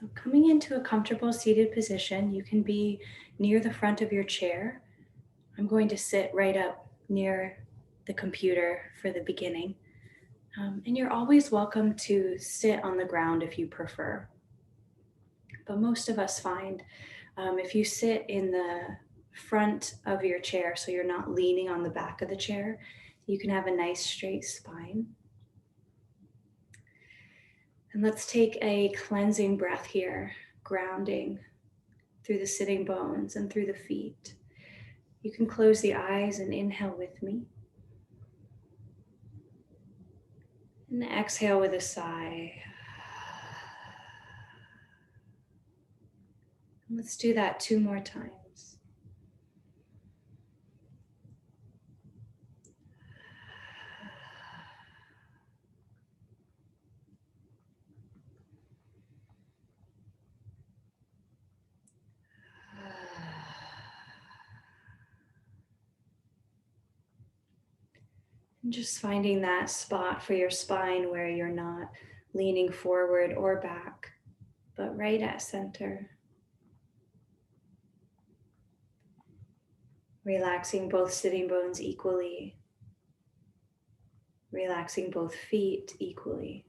So coming into a comfortable seated position, you can be near the front of your chair. I'm going to sit right up near the computer for the beginning. And you're always welcome to sit on the ground if you prefer. But most of us find if you sit in the front of your chair, so you're not leaning on the back of the chair, you can have a nice straight spine. And let's take a cleansing breath here, grounding through the sitting bones and through the feet. You can close the eyes and inhale with me. And exhale with a sigh. And let's do that 2 more times. And just finding that spot for your spine where you're not leaning forward or back, but right at center. Relaxing both sitting bones equally. Relaxing both feet equally.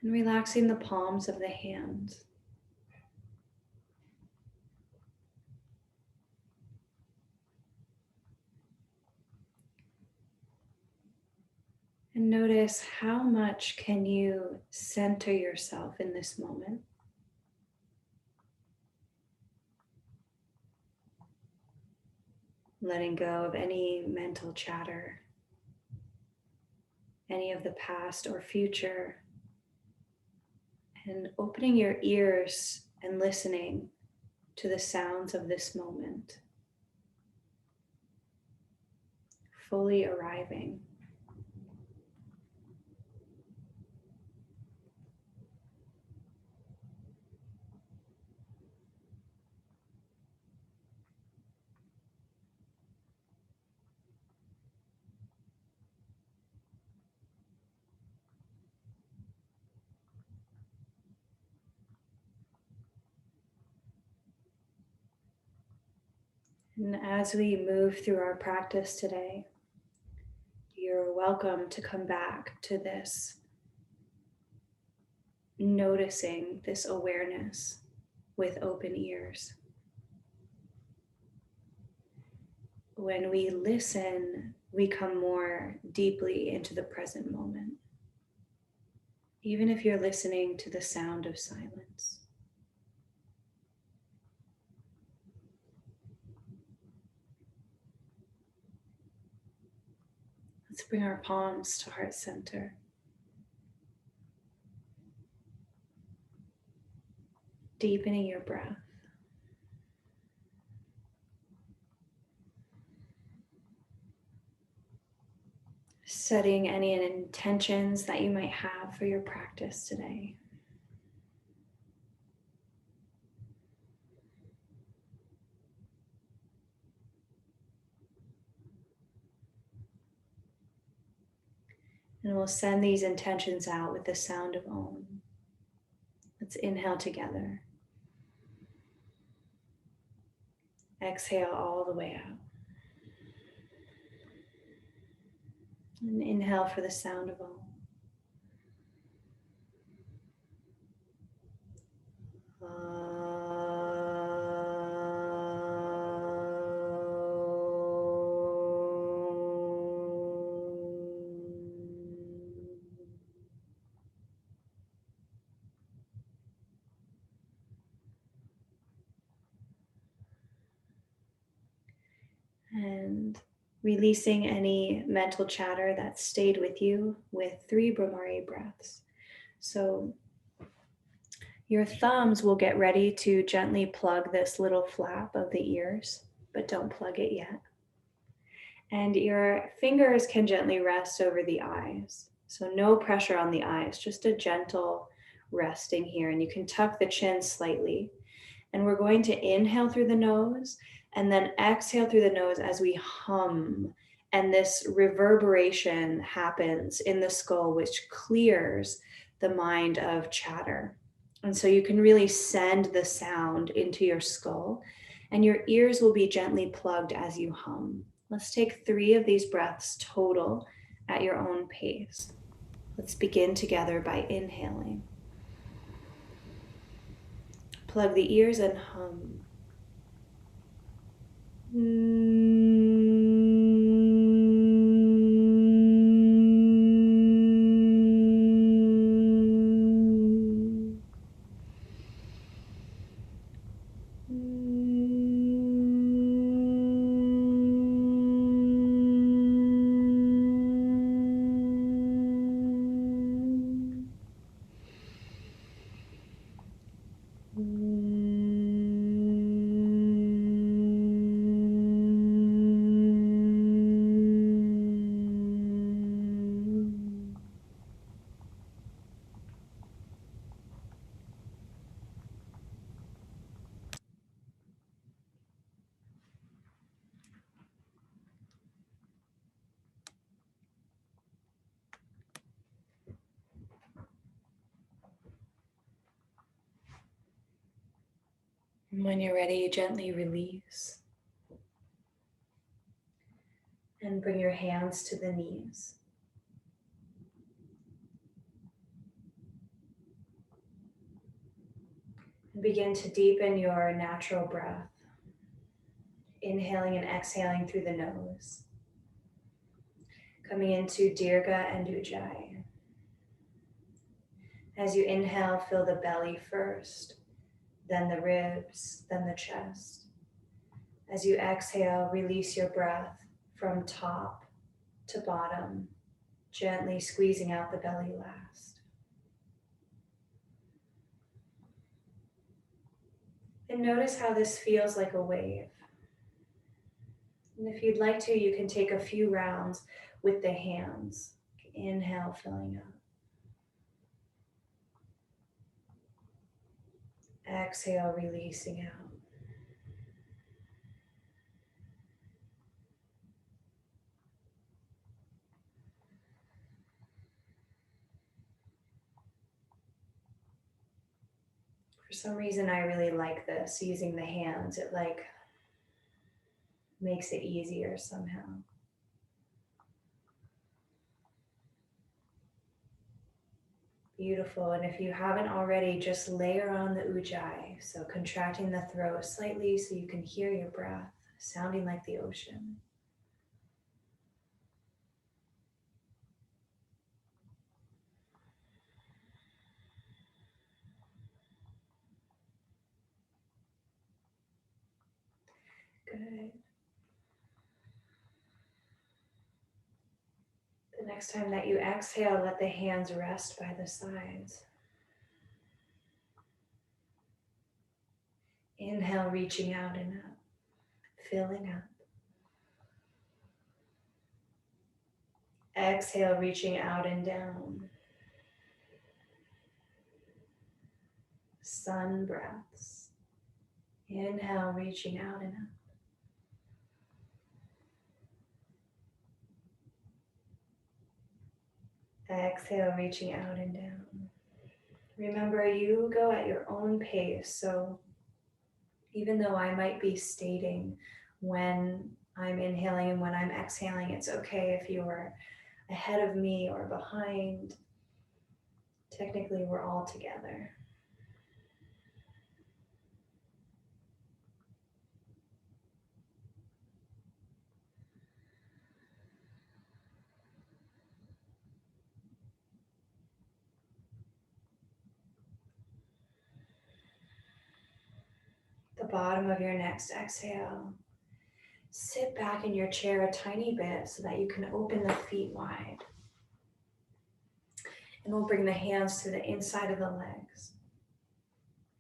And relaxing the palms of the hands. And notice how much can you center yourself in this moment. Letting go of any mental chatter, any of the past or future, and opening your ears and listening to the sounds of this moment, fully arriving. And as we move through our practice today, you're welcome to come back to this, noticing this awareness with open ears. When we listen, we come more deeply into the present moment, even if you're listening to the sound of silence. Let's bring our palms to heart center. Deepening your breath. Setting any intentions that you might have for your practice today. And we'll send these intentions out with the sound of Om. Let's inhale together. Exhale all the way out. And inhale for the sound of Om. And releasing any mental chatter that stayed with you with 3 Brahmari breaths. So your thumbs will get ready to gently plug this little flap of the ears, but don't plug it yet. And your fingers can gently rest over the eyes. So no pressure on the eyes, just a gentle resting here. And you can tuck the chin slightly. And we're going to inhale through the nose and then exhale through the nose as we hum. And this reverberation happens in the skull, which clears the mind of chatter. And so you can really send the sound into your skull, and your ears will be gently plugged as you hum. Let's take 3 of these breaths total at your own pace. Let's begin together by inhaling. Plug the ears and hum. And when you're ready, gently release and bring your hands to the knees. And begin to deepen your natural breath, inhaling and exhaling through the nose. Coming into Dirga and Ujjayi. As you inhale, fill the belly first, then the ribs, then the chest. As you exhale, release your breath from top to bottom, gently squeezing out the belly last. And notice how this feels like a wave. And if you'd like to, you can take a few rounds with the hands. Inhale, filling up. Exhale, releasing out. For some reason, I really like this, using the hands. It makes it easier somehow. Beautiful. And if you haven't already, just layer on the Ujjayi. So contracting the throat slightly so you can hear your breath sounding like the ocean. Good. The next time that you exhale, let the hands rest by the sides. Inhale, reaching out and up, filling up. Exhale, reaching out and down. Sun breaths. Inhale, reaching out and up. Exhale, reaching out and down. Remember, you go at your own pace. So even though I might be stating when I'm inhaling and when I'm exhaling, it's okay if you're ahead of me or behind. Technically, we're all together. The bottom of your next exhale, sit back in your chair a tiny bit so that you can open the feet wide. And we'll bring the hands to the inside of the legs.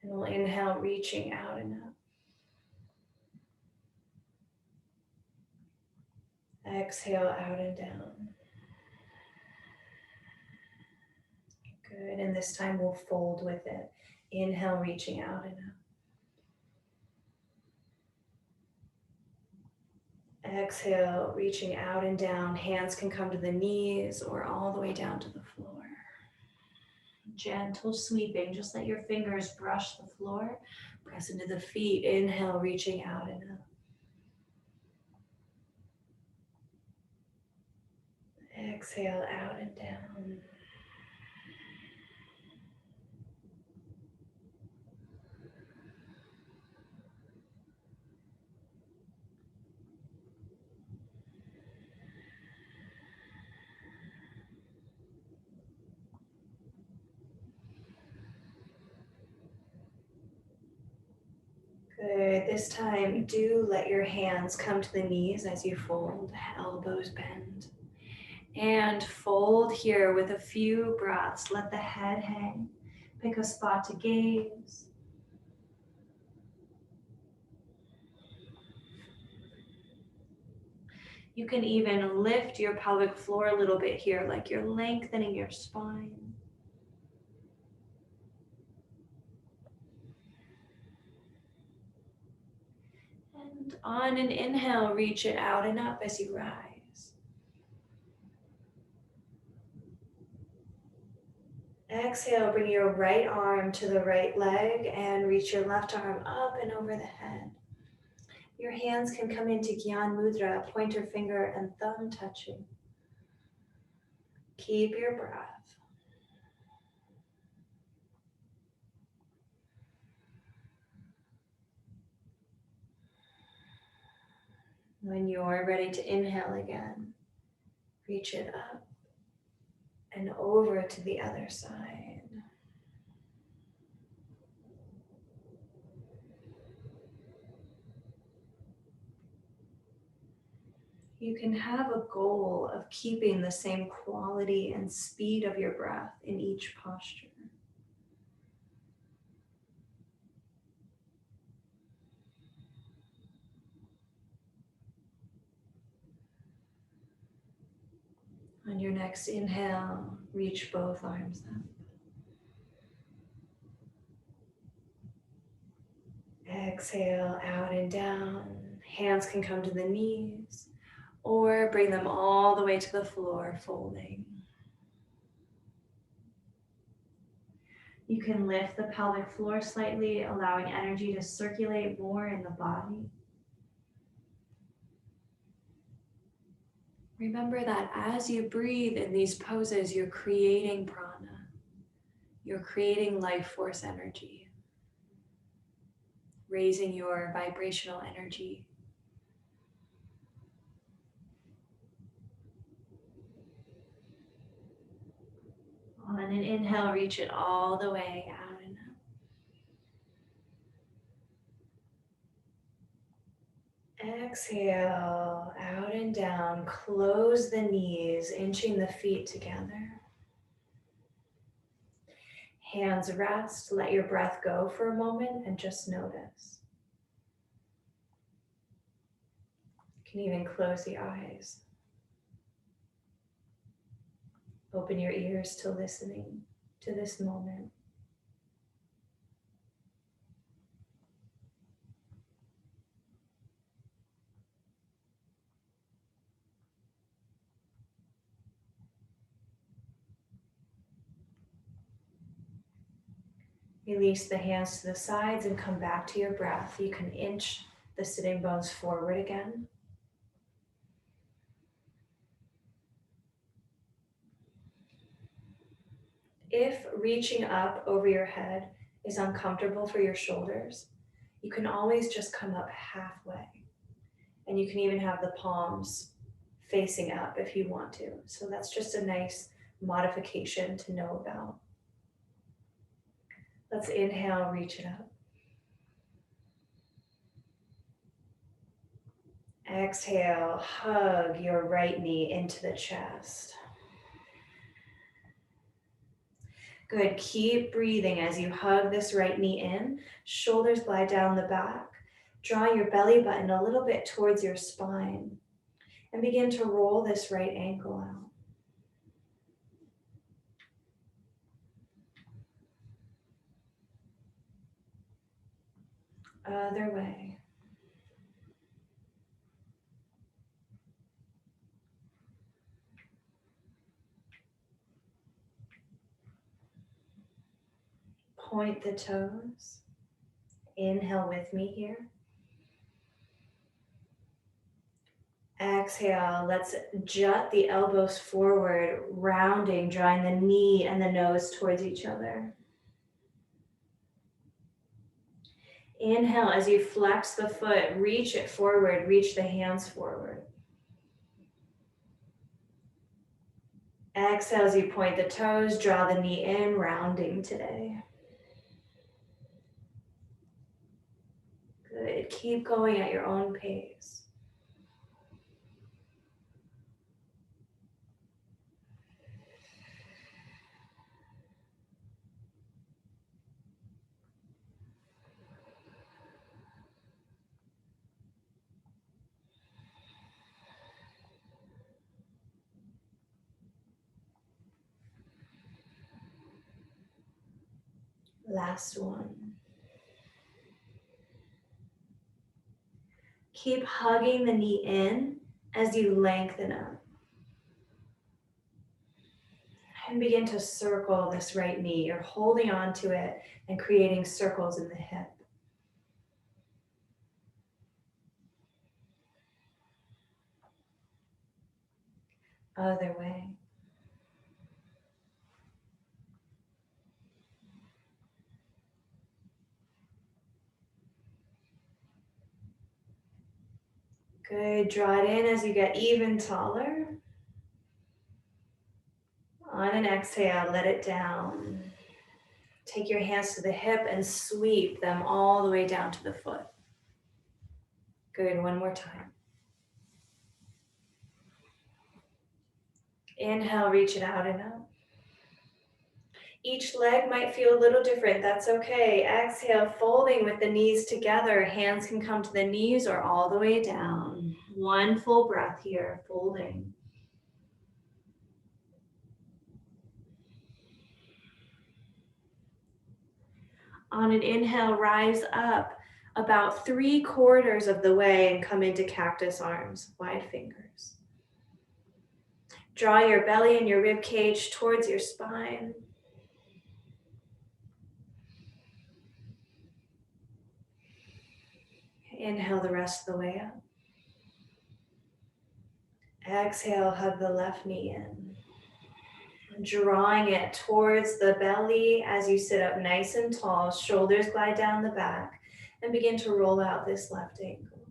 And we'll inhale, reaching out and up. Exhale, out and down. Good, and this time we'll fold with it. Inhale, reaching out and up. Exhale, reaching out and down. Hands can come to the knees or all the way down to the floor. Gentle sweeping, just let your fingers brush the floor. Press into the feet, inhale, reaching out and up. Exhale, out and down. Good. This time, do let your hands come to the knees as you fold, elbows bend. And fold here with a few breaths. Let the head hang. Pick a spot to gaze. You can even lift your pelvic floor a little bit here, like you're lengthening your spine. And on an inhale, reach it out and up as you rise. Exhale, bring your right arm to the right leg and reach your left arm up and over the head. Your hands can come into Gyan Mudra, pointer finger and thumb touching. Keep your breath. When you're ready to inhale again, reach it up and over to the other side. You can have a goal of keeping the same quality and speed of your breath in each posture. On your next inhale, reach both arms up. Exhale, out and down. Hands can come to the knees or bring them all the way to the floor, folding. You can lift the pelvic floor slightly, allowing energy to circulate more in the body. Remember that as you breathe in these poses, you're creating prana. You're creating life force energy, raising your vibrational energy. On an inhale, reach it all the way out and up. Exhale, out and down. Close the knees, inching the feet together. Hands rest. Let your breath go for a moment and just notice. You can even close the eyes. Open your ears to listening to this moment. Release the hands to the sides and come back to your breath. You can inch the sitting bones forward again. If reaching up over your head is uncomfortable for your shoulders, you can always just come up halfway. And you can even have the palms facing up if you want to. So that's just a nice modification to know about. Let's inhale, reach it up. Exhale, hug your right knee into the chest. Good, keep breathing as you hug this right knee in. Shoulders glide down the back. Draw your belly button a little bit towards your spine. And begin to roll this right ankle out. Other way. Point the toes. Inhale with me here. Exhale, let's jut the elbows forward, rounding, drawing the knee and the nose towards each other. Inhale, as you flex the foot, reach it forward, reach the hands forward. Exhale, as you point the toes, draw the knee in, rounding today. Good, keep going at your own pace. Last one. Keep hugging the knee in as you lengthen up. And begin to circle this right knee. You're holding on to it and creating circles in the hip. Other way. Good, draw it in as you get even taller. On an exhale, let it down. Take your hands to the hip and sweep them all the way down to the foot. Good, one more time. Inhale, reach it out and up. Each leg might feel a little different, that's okay. Exhale, folding with the knees together. Hands can come to the knees or all the way down. One full breath here, folding. On an inhale, rise up about 3/4 of the way and come into cactus arms, wide fingers. Draw your belly and your rib cage towards your spine. Inhale the rest of the way up. Exhale, hug the left knee in. Drawing it towards the belly as you sit up nice and tall, shoulders glide down the back, and begin to roll out this left ankle.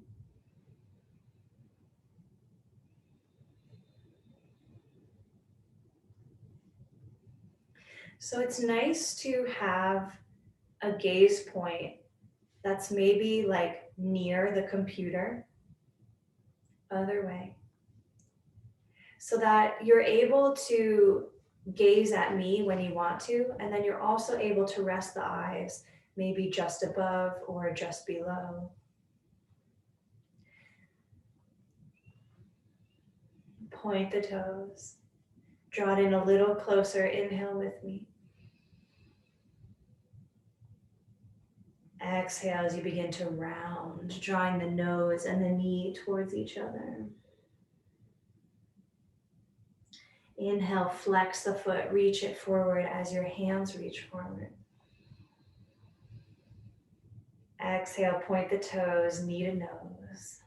So it's nice to have a gaze point that's maybe like near the computer, other way, so that you're able to gaze at me when you want to, and then you're also able to rest the eyes maybe just above or just below. Point the toes. Draw it in a little closer. Inhale with me. Exhale as you begin to round, drawing the nose and the knee towards each other. Inhale, flex the foot, reach it forward as your hands reach forward. Exhale, point the toes, knee to nose.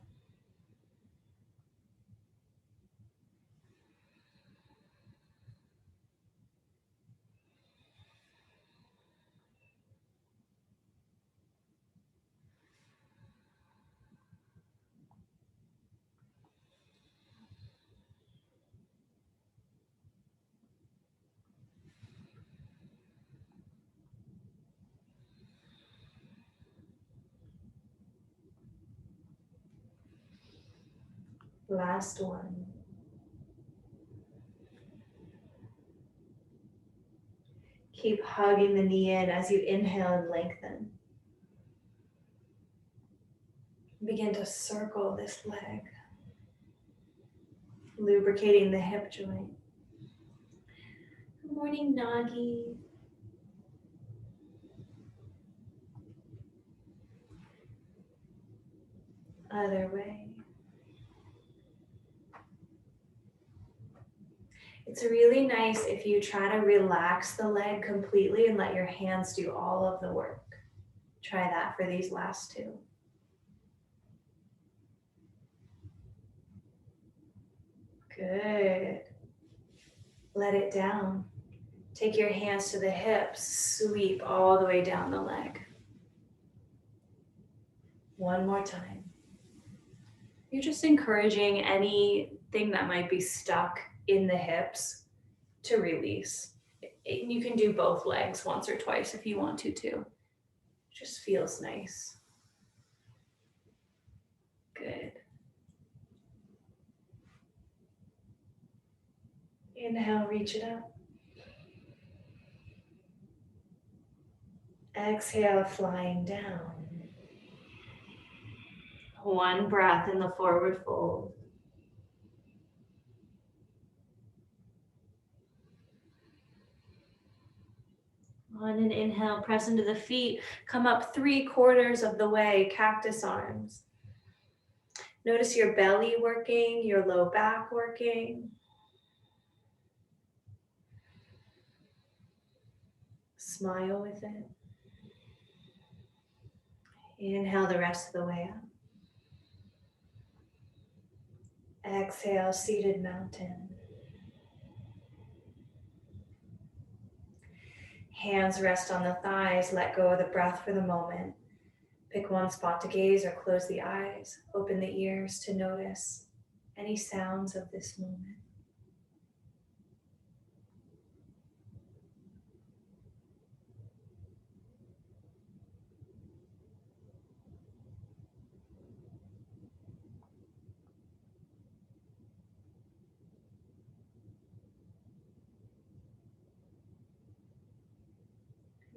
Last one. Keep hugging the knee in as you inhale and lengthen. Begin to circle this leg, lubricating the hip joint. Good morning, Nagi. Other way. It's really nice if you try to relax the leg completely and let your hands do all of the work. Try that for these last two. Good. Let it down. Take your hands to the hips, sweep all the way down the leg. One more time. You're just encouraging anything that might be stuck in the hips to release. You can do both legs once or twice if you want to too. Just feels nice. Good. Inhale, reach it up. Exhale, flying down. One breath in the forward fold. On an inhale, press into the feet. Come up 3/4 of the way, cactus arms. Notice your belly working, your low back working. Smile with it. Inhale the rest of the way up. Exhale, seated mountain. Hands rest on the thighs. Let go of the breath for the moment. Pick one spot to gaze or close the eyes. Open the ears to notice any sounds of this moment.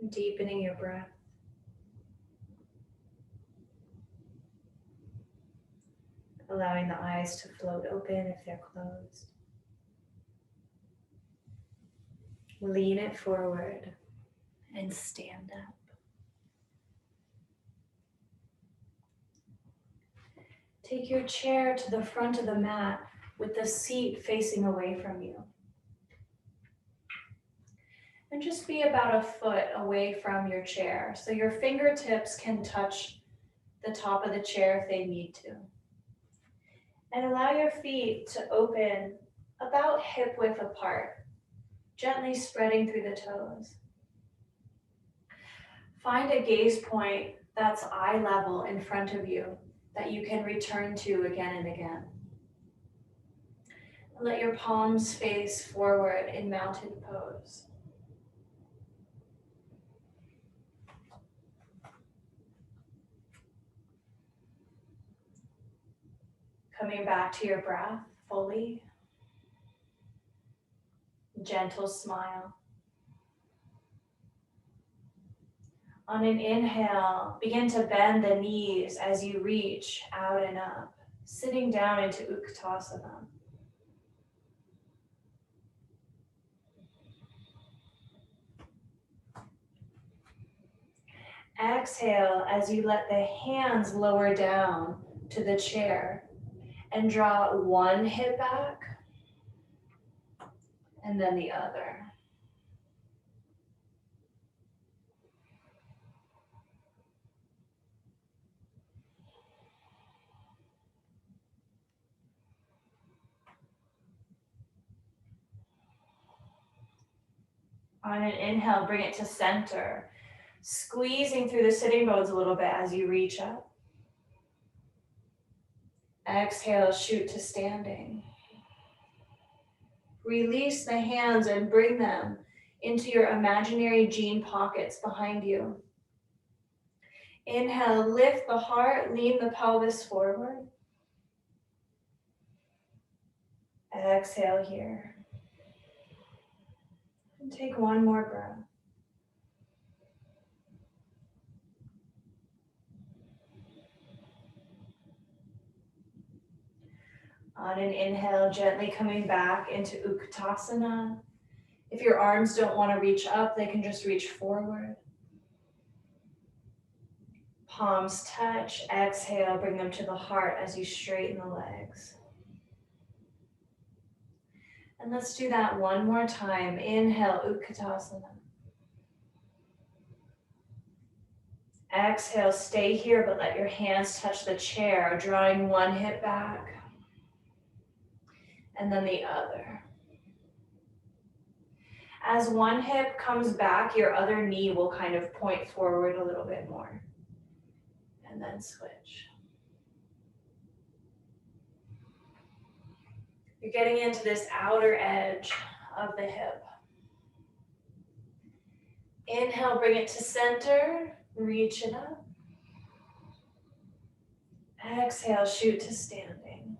Deepening your breath. Allowing the eyes to float open if they're closed. Lean it forward and stand up. Take your chair to the front of the mat with the seat facing away from you. And just be about 1 foot away from your chair so your fingertips can touch the top of the chair if they need to. And allow your feet to open about hip width apart, gently spreading through the toes. Find a gaze point that's eye level in front of you that you can return to again and again. Let your palms face forward in mountain pose. Coming back to your breath fully. Gentle smile. On an inhale, begin to bend the knees as you reach out and up, sitting down into Utkatasana. Exhale as you let the hands lower down to the chair and draw one hip back and then the other. On an inhale, bring it to center, squeezing through the sitting bones a little bit as you reach up. Exhale, shoot to standing. Release the hands and bring them into your imaginary jean pockets behind you. Inhale, lift the heart, lean the pelvis forward. Exhale here. And take one more breath. On an inhale, gently coming back into Utkatasana. If your arms don't want to reach up, they can just reach forward. Palms touch. Exhale, bring them to the heart as you straighten the legs. And let's do that one more time. Inhale, Utkatasana. Exhale, stay here, but let your hands touch the chair, drawing one hip back and then the other. As one hip comes back, your other knee will kind of point forward a little bit more. And then switch. You're getting into this outer edge of the hip. Inhale, bring it to center, reach it up. Exhale, shoot to standing.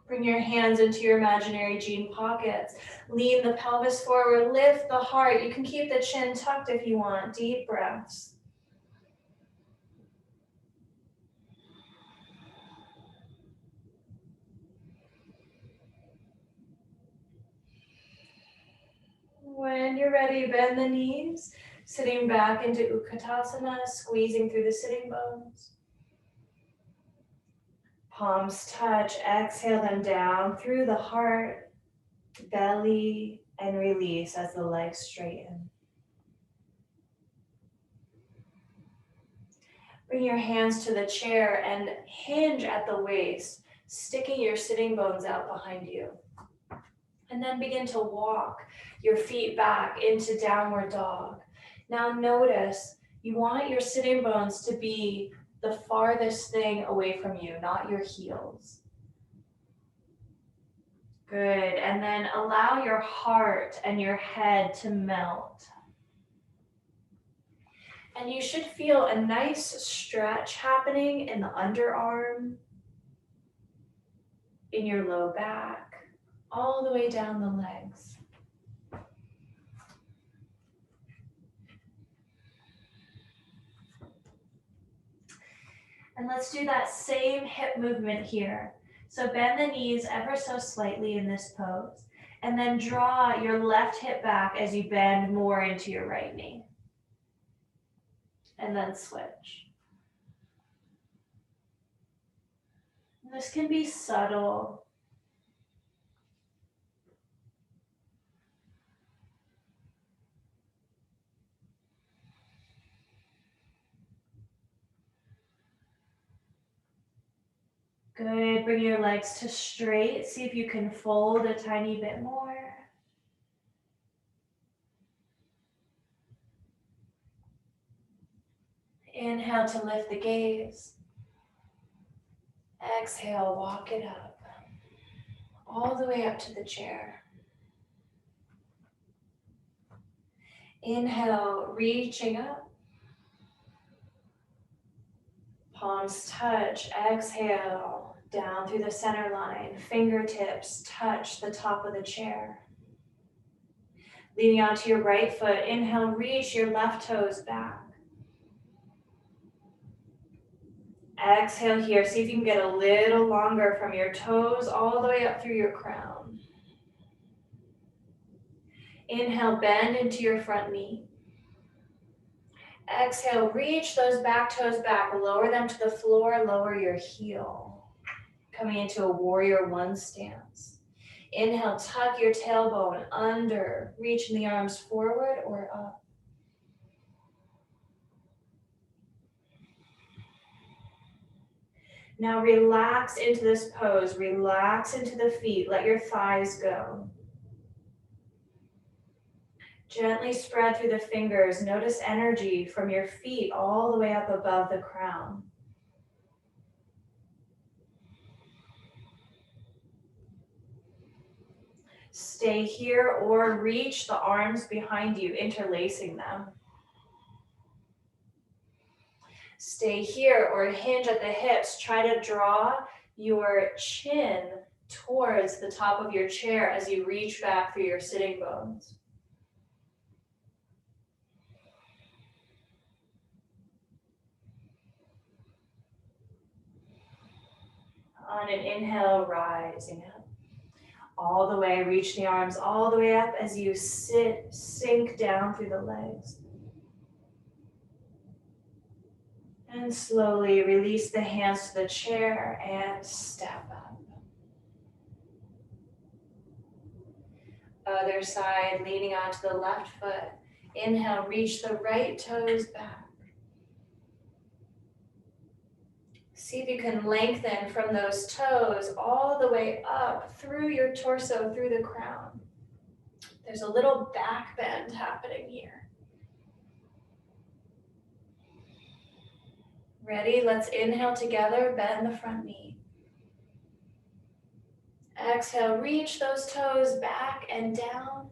Bring your hands into your imaginary jean pockets. Lean the pelvis forward, lift the heart. You can keep the chin tucked if you want. Deep breaths. When you're ready, bend the knees, sitting back into Utkatasana, squeezing through the sitting bones. Palms touch, exhale them down through the heart, belly, and release as the legs straighten. Bring your hands to the chair and hinge at the waist, sticking your sitting bones out behind you. And then begin to walk your feet back into downward dog. Now notice you want your sitting bones to be the farthest thing away from you, not your heels. Good, and then allow your heart and your head to melt. And you should feel a nice stretch happening in the underarm, in your low back, all the way down the legs. And let's do that same hip movement here. So bend the knees ever so slightly in this pose, and then draw your left hip back as you bend more into your right knee. And then switch. And this can be subtle. Good, bring your legs to straight. See if you can fold a tiny bit more. Inhale to lift the gaze. Exhale, walk it up. All the way up to the chair. Inhale, reaching up. Palms touch, exhale, down through the center line. Fingertips touch the top of the chair. Leaning onto your right foot, inhale, reach your left toes back. Exhale here, see if you can get a little longer from your toes all the way up through your crown. Inhale, bend into your front knee. Exhale, reach those back toes back, lower them to the floor, lower your heel. Coming into a warrior one stance. Inhale, tuck your tailbone under, reaching the arms forward or up. Now relax into this pose, relax into the feet, let your thighs go. Gently spread through the fingers, notice energy from your feet all the way up above the crown. Stay here or reach the arms behind you, interlacing them. Stay here or hinge at the hips. Try to draw your chin towards the top of your chair as you reach back through your sitting bones. On an inhale, rising up. All the way, reach the arms all the way up as you sit, sink down through the legs. And slowly release the hands to the chair and step up. Other side, leaning onto the left foot. Inhale, reach the right toes back. See if you can lengthen from those toes all the way up through your torso, through the crown. There's a little back bend happening here. Ready? Let's inhale together, bend the front knee. Exhale, reach those toes back and down,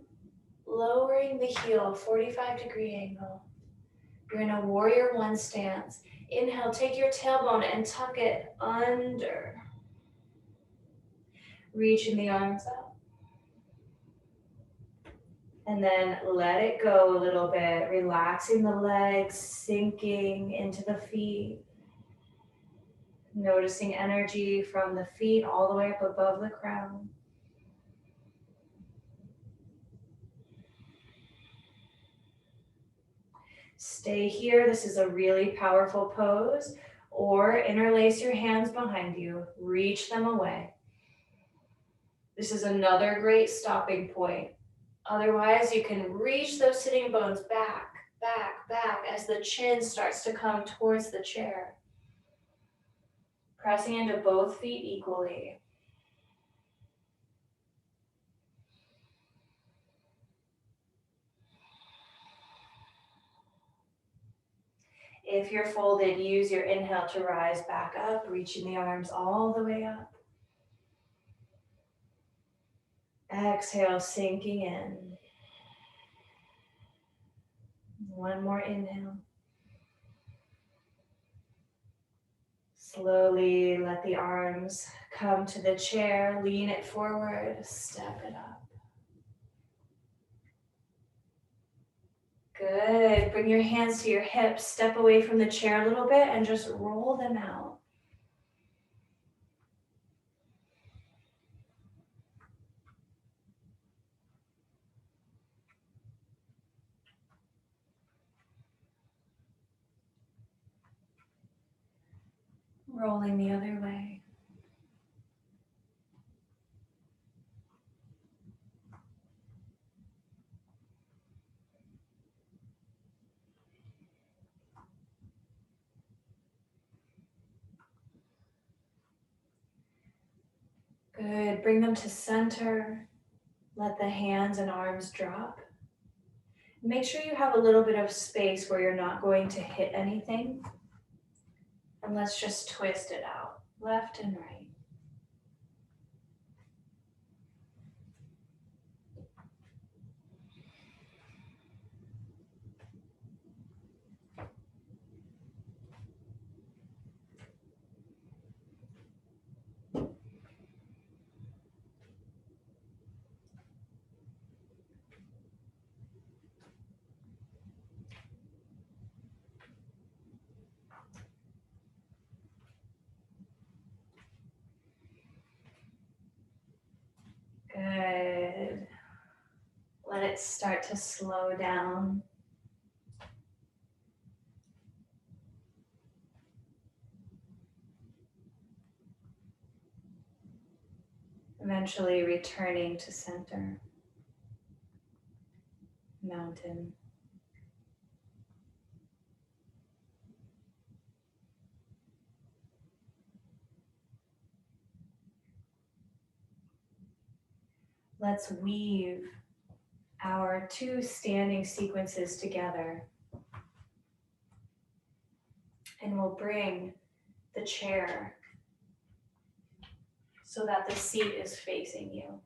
lowering the heel, 45-degree angle. You're in a warrior one stance. Inhale, take your tailbone and tuck it under. Reaching the arms up. And then let it go a little bit, relaxing the legs, sinking into the feet. Noticing energy from the feet all the way up above the crown. Stay here. This is a really powerful pose. Or interlace your hands behind you. Reach them away. This is another great stopping point. Otherwise, you can reach those sitting bones back, back, back as the chin starts to come towards the chair. Pressing into both feet equally. If you're folded, use your inhale to rise back up, reaching the arms all the way up. Exhale, sinking in. One more inhale. Slowly let the arms come to the chair, lean it forward, step it up. Good. Bring your hands to your hips, step away from the chair a little bit and just roll them out. Rolling the other way. Good. Bring them to center. Let the hands and arms drop. Make sure you have a little bit of space where you're not going to hit anything. And let's just twist it out, left and right. Good. Let it start to slow down. Eventually returning to center. Mountain. Let's weave our two standing sequences together. And we'll bring the chair so that the seat is facing you.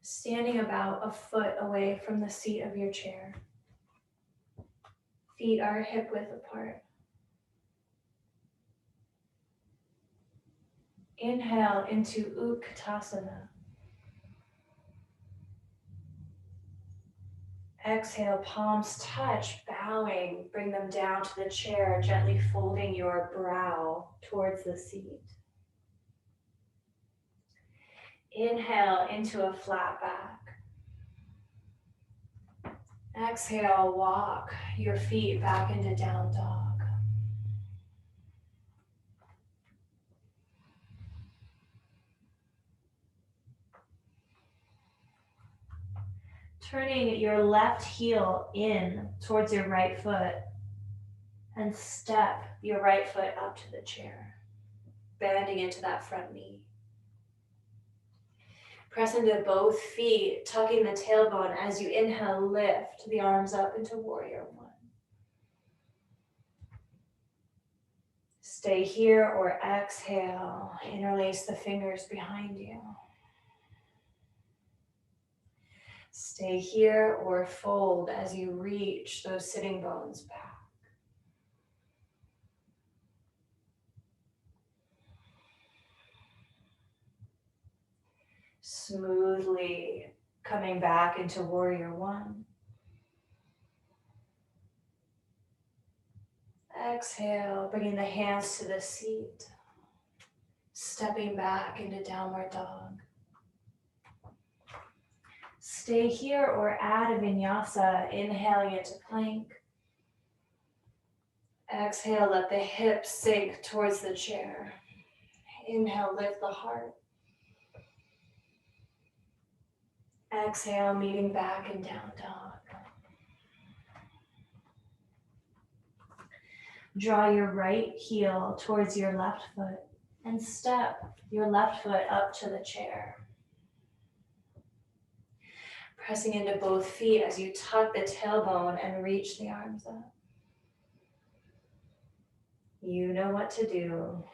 Standing about a foot away from the seat of your chair. Feet are hip width apart. Inhale into Utkatasana. Exhale, palms touch, bowing. Bring them down to the chair, gently folding your brow towards the seat. Inhale into a flat back. Exhale, walk your feet back into down dog. Turning your left heel in towards your right foot and step your right foot up to the chair, bending into that front knee. Press into both feet, tucking the tailbone as you inhale, lift the arms up into warrior one. Stay here or exhale, interlace the fingers behind you. Stay here or fold as you reach those sitting bones back. Smoothly coming back into warrior one. Exhale, bringing the hands to the seat. Stepping back into downward dog. Stay here or add a vinyasa, inhaling into plank. Exhale, let the hips sink towards the chair. Inhale, lift the heart. Exhale, meeting back in down dog. Draw your right heel towards your left foot and step your left foot up to the chair. Pressing into both feet as you tuck the tailbone and reach the arms up. You know what to do.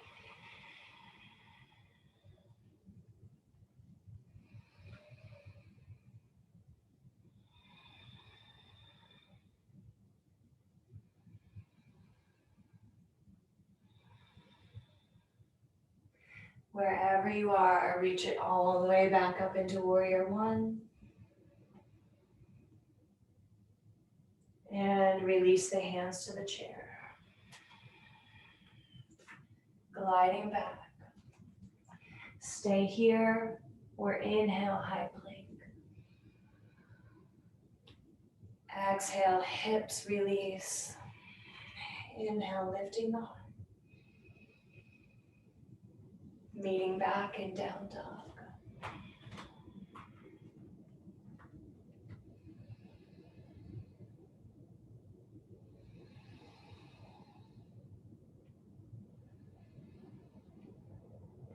Wherever you are, reach it all the way back up into warrior one. And release the hands to the chair. Gliding back. Stay here or inhale, high plank. Exhale, hips release. Inhale, lifting the heart. Meeting back in down dog.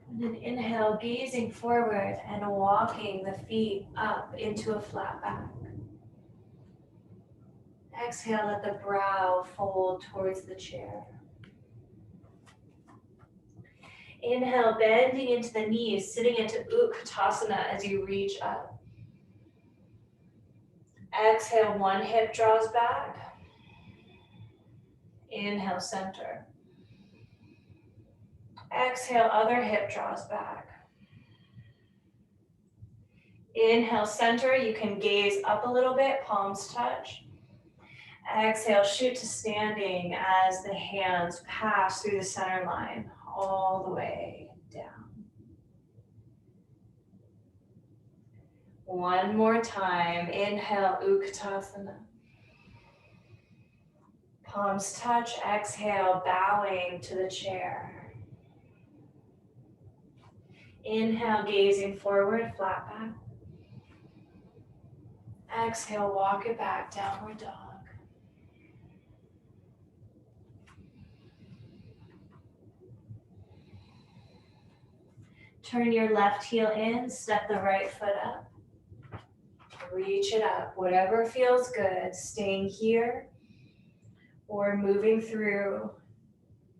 And then inhale, gazing forward and walking the feet up into a flat back. Exhale, let the brow fold towards the chair. Inhale, bending into the knees, sitting into Utkatasana as you reach up. Exhale, one hip draws back. Inhale, center. Exhale, other hip draws back. Inhale, center. You can gaze up a little bit, palms touch. Exhale, shoot to standing as the hands pass through the center line all the way down. One more time. Inhale, Utkatasana. Palms touch. Exhale, bowing to the chair. Inhale, gazing forward, flat back. Exhale, walk it back, downward dog. Turn your left heel in, step the right foot up. Reach it up, whatever feels good, staying here or moving through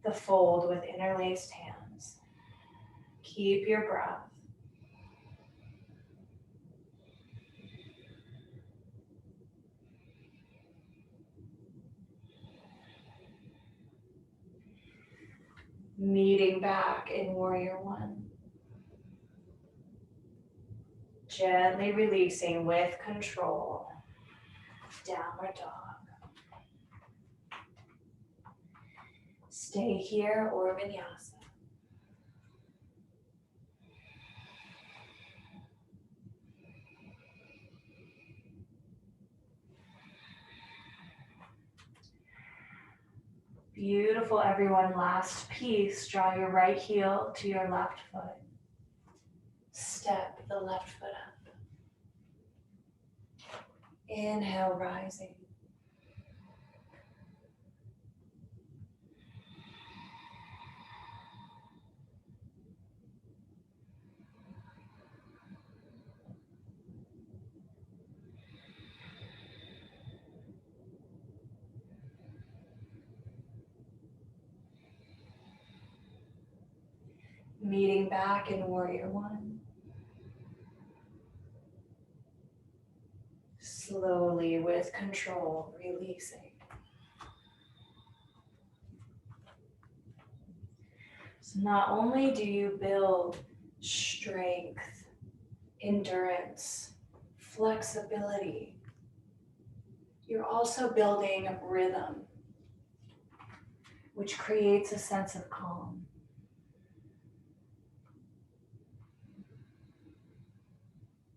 the fold with interlaced hands. Keep your breath. Meeting back in warrior one. Gently releasing with control. Downward dog. Stay here or vinyasa. Beautiful, everyone. Last piece. Draw your right heel to your left foot. Step the left foot up. Inhale, rising. Meeting back in Warrior One. Slowly, with control, releasing. So not only do you build strength, endurance, flexibility, you're also building rhythm, which creates a sense of calm.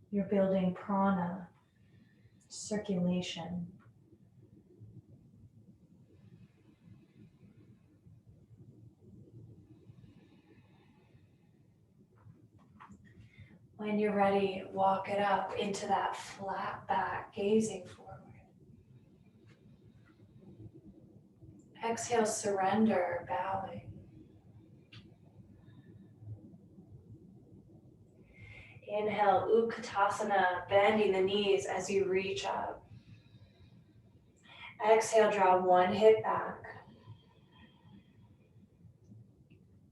You're building prana, circulation. When you're ready, walk it up into that flat back, gazing forward. Exhale, surrender, bowing. Inhale, Utkatasana, bending the knees as you reach up. Exhale, draw one hip back.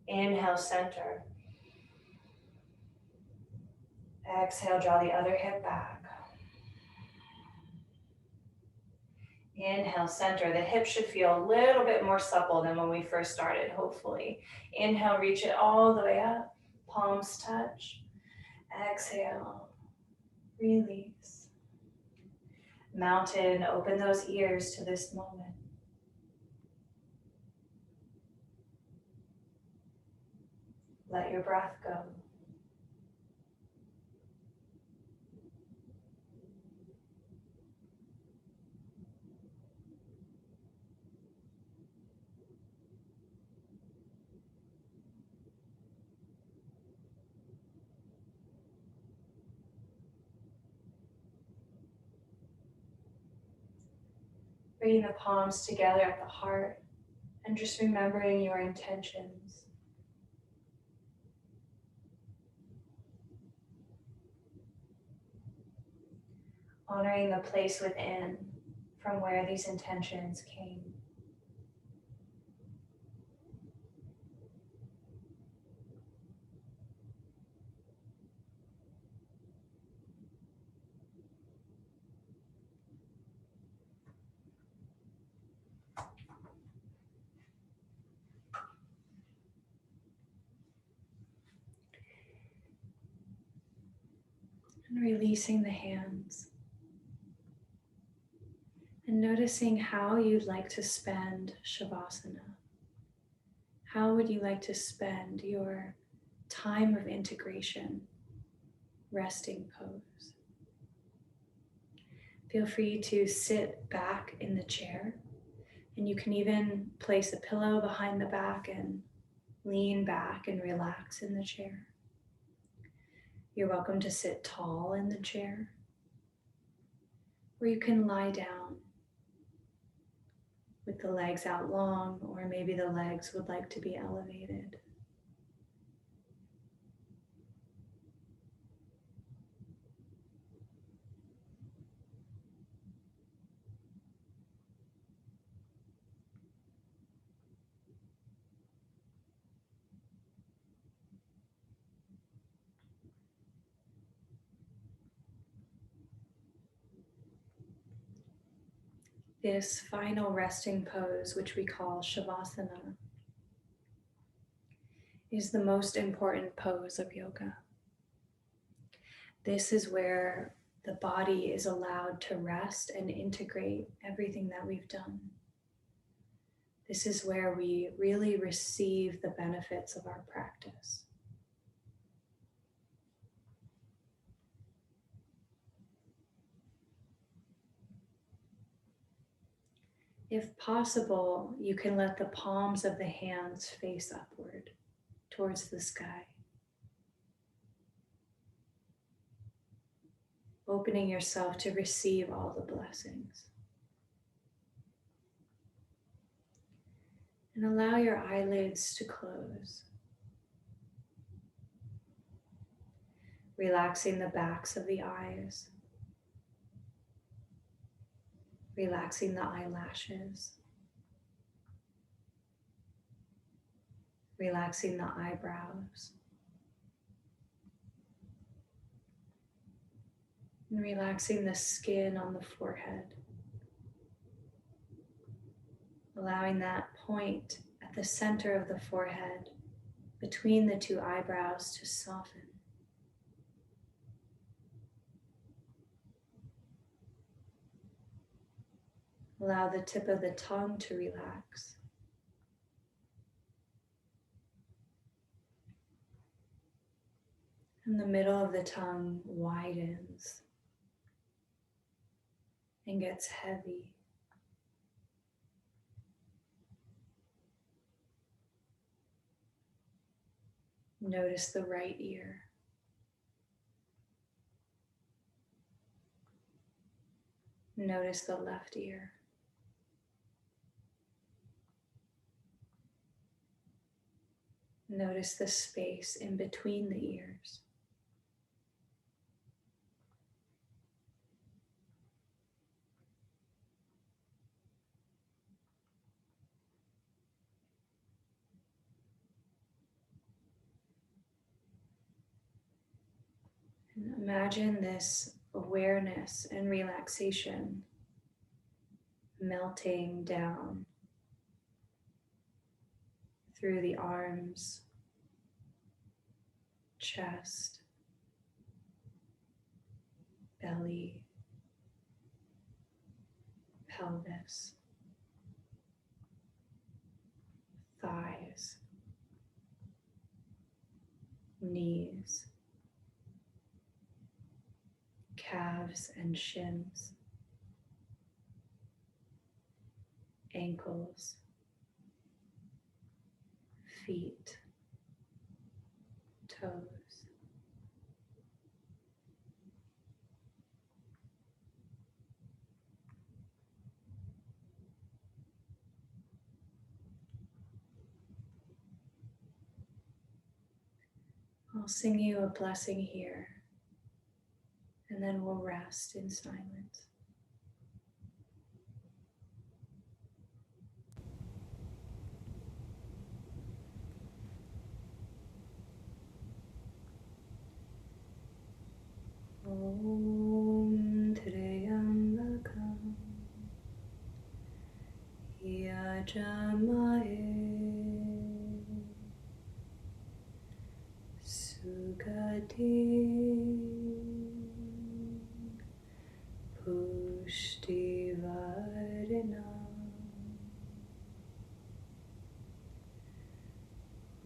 Inhale, center. Exhale, draw the other hip back. Inhale, center. The hip should feel a little bit more supple than when we first started, hopefully. Inhale, reach it all the way up. Palms touch. Exhale, release. Mountain, open those ears to this moment. Let your breath go. Bringing the palms together at the heart and just remembering your intentions. Honoring the place within from where these intentions came. And releasing the hands. And noticing how you'd like to spend Shavasana. How would you like to spend your time of integration, resting pose? Feel free to sit back in the chair, and you can even place a pillow behind the back and lean back and relax in the chair. You're welcome to sit tall in the chair, or you can lie down with the legs out long, or maybe the legs would like to be elevated. This final resting pose, which we call Shavasana, is the most important pose of yoga. This is where the body is allowed to rest and integrate everything that we've done. This is where we really receive the benefits of our practice. If possible, you can let the palms of the hands face upward towards the sky. opening yourself to receive all the blessings. And allow your eyelids to close, relaxing the backs of the eyes, relaxing the eyelashes, relaxing the eyebrows, and relaxing the skin on the forehead, allowing that point at the center of the forehead between the two eyebrows to soften. Allow the tip of the tongue to relax. And the middle of the tongue widens and gets heavy. Notice the right ear. Notice the left ear. Notice the space in between the ears. And imagine this awareness and relaxation melting down through the arms, chest, belly, pelvis, thighs, knees, calves and shins, ankles, feet, toes. I'll sing you a blessing here, and then we'll rest in silence. Om Triyambakam Yajamahe Sugati Pushtivaranam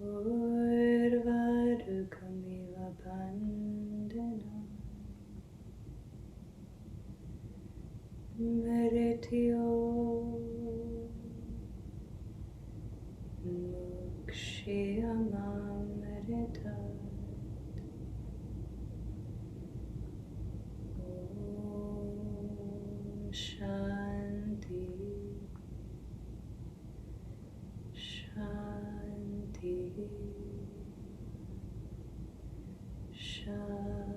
Urvarukamiva Bandhanam Merityo Mukshiyamamritat Om Shanti Shanti Shanti.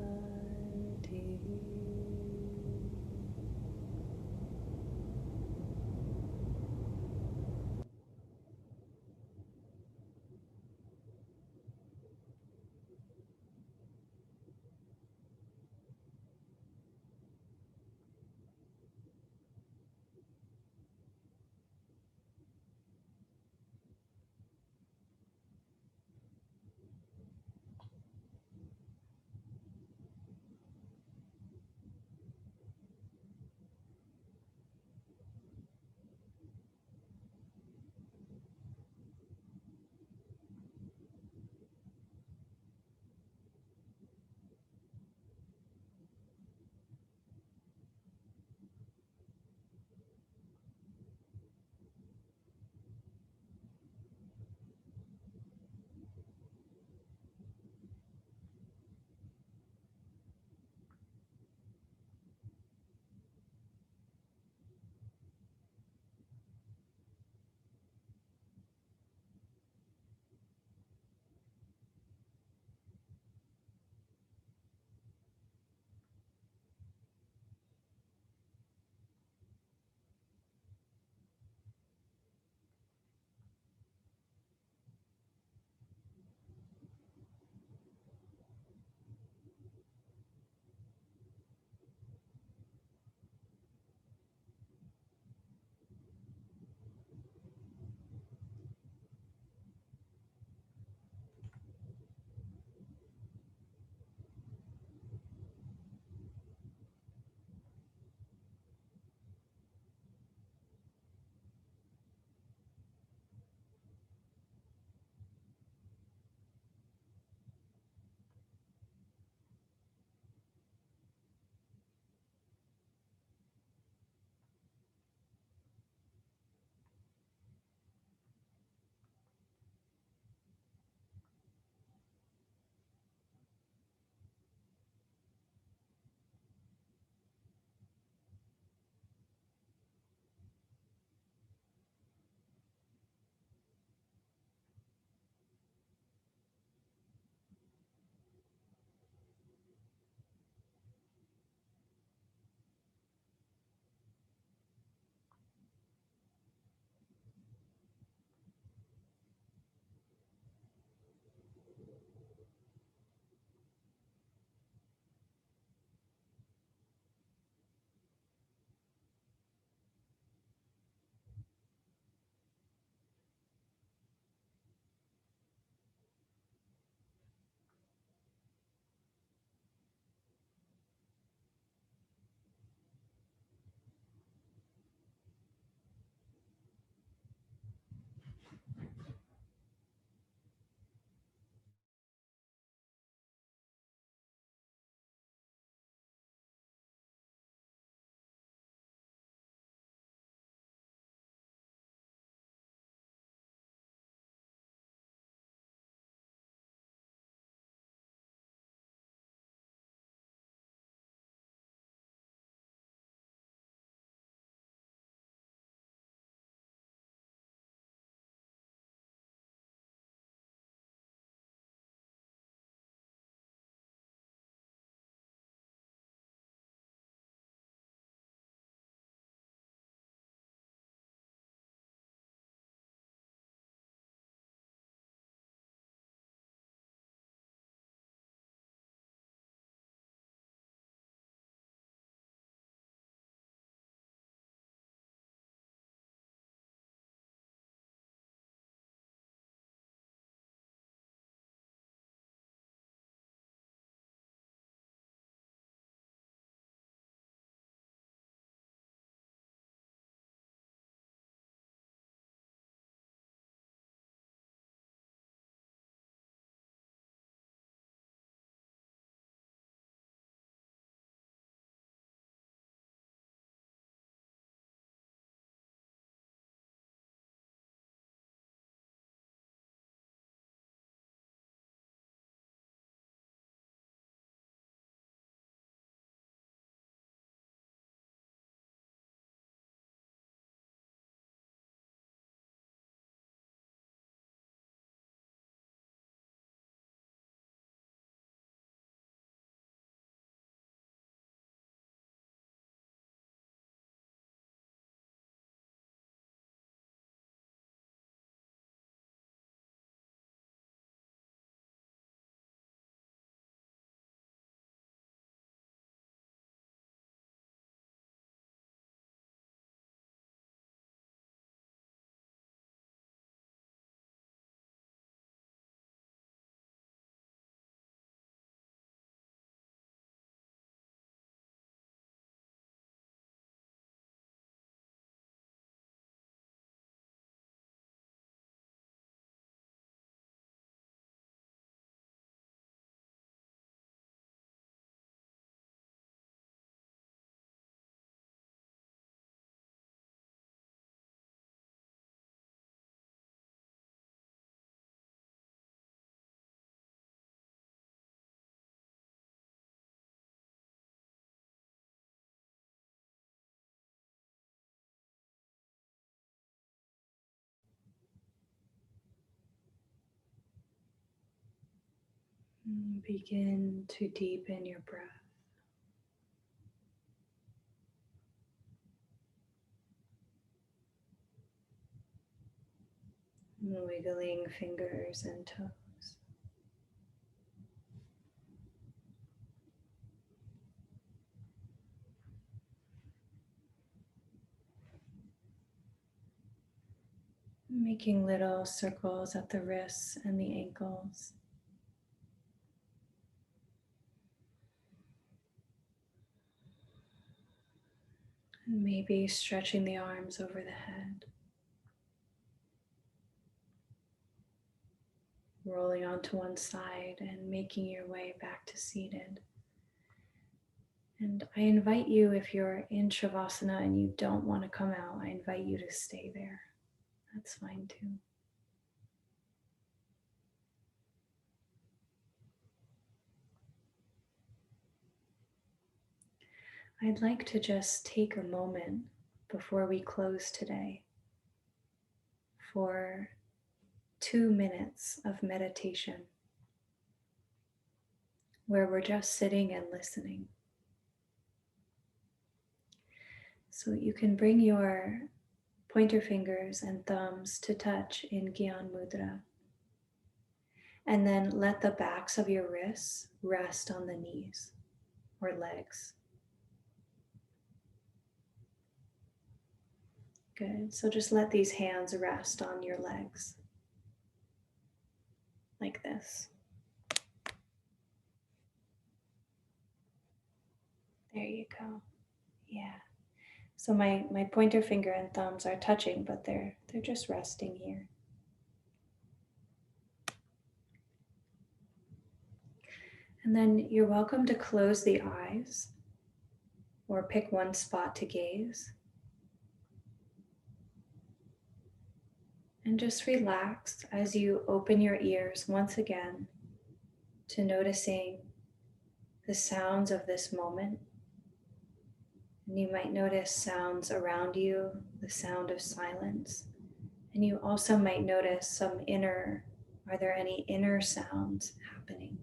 Begin to deepen your breath. Wiggling fingers and toes. Making little circles at the wrists and the ankles. And maybe stretching the arms over the head. Rolling onto one side and making your way back to seated. And I invite you, if you're in Shavasana and you don't want to come out, I invite you to stay there. That's fine too. I'd like to just take a moment before we close today for 2 minutes of meditation where we're just sitting and listening. So you can bring your pointer fingers and thumbs to touch in Gyan Mudra. And then let the backs of your wrists rest on the knees or legs. Good. So just let these hands rest on your legs like this. There you go. Yeah. So my pointer finger and thumbs are touching, but they're just resting here. And then you're welcome to close the eyes or pick one spot to gaze. And just relax as you open your ears once again to noticing the sounds of this moment. And you might notice sounds around you, the sound of silence. And you also might notice are there any inner sounds happening?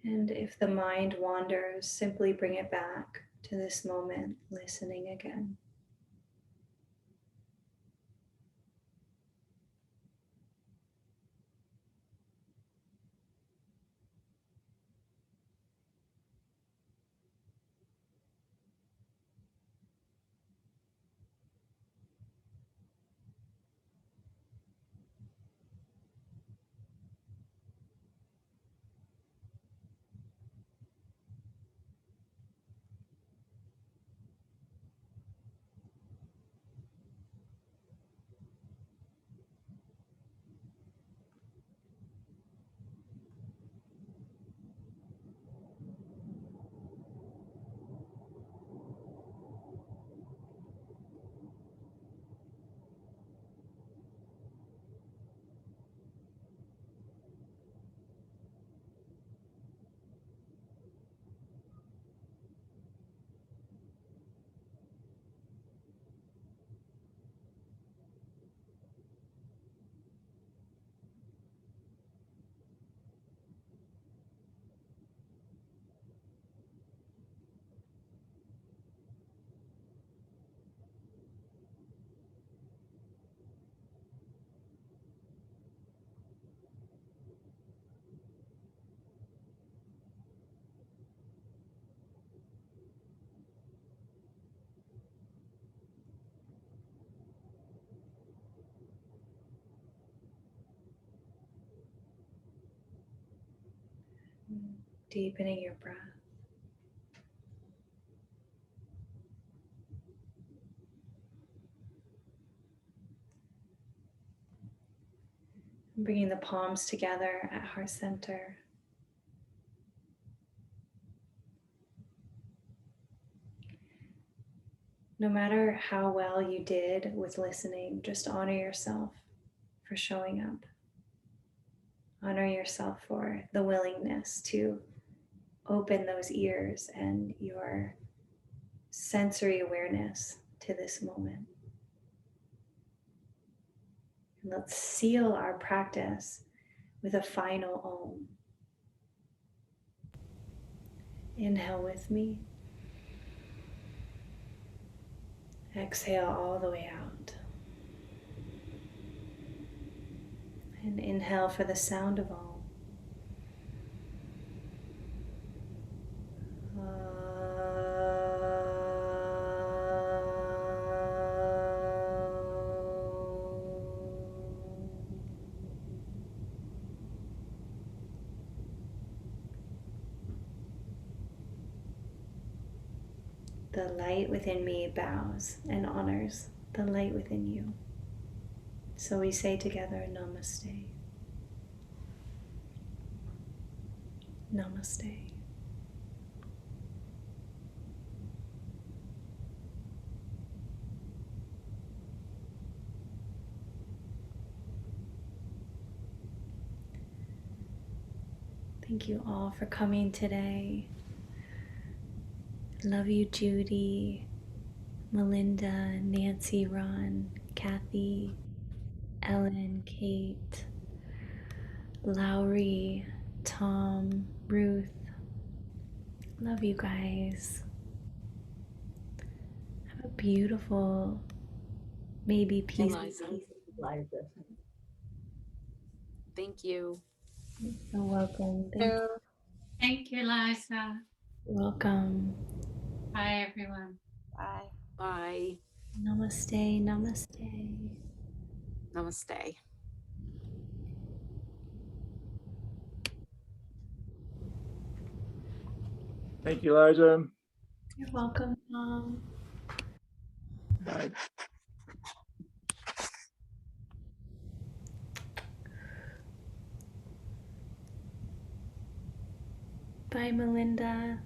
And if the mind wanders, simply bring it back to this moment, listening again. Deepening your breath. Bringing the palms together at heart center. No matter how well you did with listening, just honor yourself for showing up. Honor yourself for the willingness to open those ears and your sensory awareness to this moment. And let's seal our practice with a final Om. Inhale with me. Exhale all the way out. And inhale for the sound of Om. The light within me bows and honors the light within you. So we say together, Namaste. Namaste. Thank you all for coming today. Love you, Judy, Melinda, Nancy, Ron, Kathy, Ellen, Kate, Lowry, Tom, Ruth. Love you guys. Have a beautiful, maybe peace. Liza. Thank you. You're welcome. Thank you, Liza. Welcome. Bye, everyone. Bye. Bye. Namaste, namaste. Namaste. Thank you, Liza. You're welcome, Tom. Bye. Bye, Melinda.